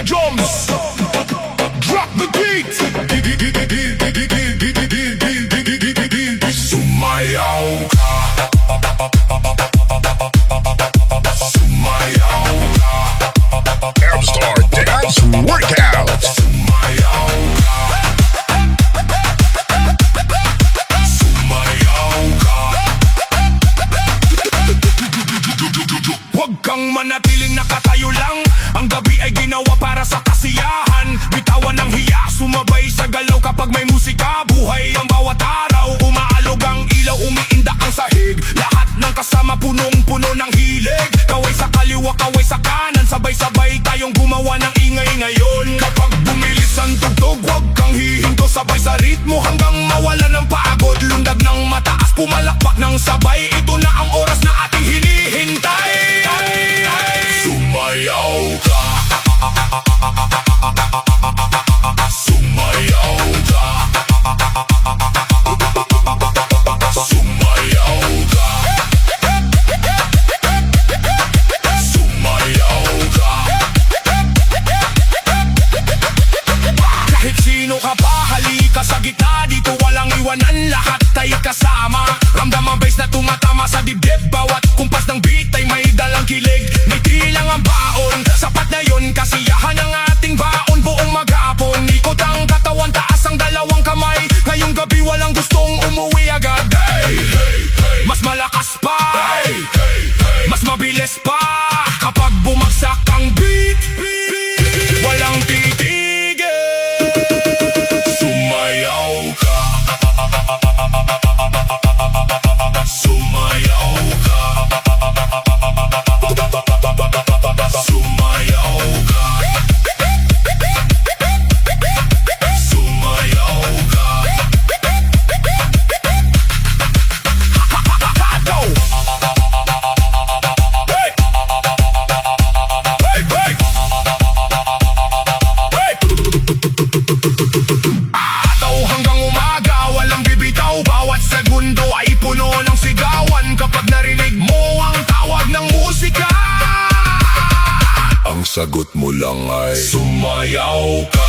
drums. Drop the beat. Sumayaw ka. Sumayaw ka. Arab Star Dance Workout. Sumayaw ka. Sumayaw ka. Huwag kang manatiling nakatayo lang. Ang gabi ay ginawa para sa kasiyahan. Bitawan ng hiya, sumabay sa galaw kapag may musika. Buhay ang bawat araw, umaalog ang ilaw, umiindak ang sahig. Lahat ng kasama punong-puno ng hilig. Kaway sa kaliwa, kaway sa kanan, sabay-sabay tayong gumawa ng ingay ngayon. Kapag bumilis ang tugtog, huwag kang hihinto, sabay sa ritmo hanggang mawala ng pagod. Lundag ng mataas, pumalakpak ng sabay. Ito na ang oras na ating hinihintay. Sumayaw ka. Sumayaw ka. Sumayaw ka. Sumayaw ka. Kahit sino ka pa, halika sa gitna. Dito walang iwanan, lahat ay kasama. Ramdam ang bass na tumatama sa dibdib. Bawat kumpas ng beat ay may dalang kilig. Ngiti lang ang baon, sapat na yun. Kasiyahan ang ating baon buong maghapon. Ikot ang katawan, taas ang dalawang kamay. Ngayong gabi walang gustong umuwi agad. Hey, hey, hey. Mas malakas pa, hey, hey, hey. Mas mabilis pa. Kapag bumagsak ang beat, walang titigil. Sumayaw ka. Sumayaw ka. Sumayaw ka. Sumayaw ka. Go! Hey! Hey! Hey! Hey! Ataw hanggang umaga, walang bibitaw. Bawat segundo ay puno ng sigawan. Kapag narinig mo ang tawag ng musika, ang sagot mo lang ay sumayaw ka.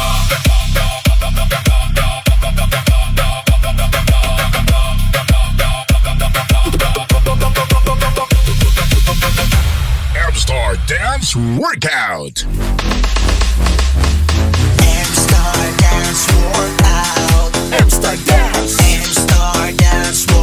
Arab Star Dance Workout. M-Star Dance Workout. M-Star Dance. M-Star Dance Workout.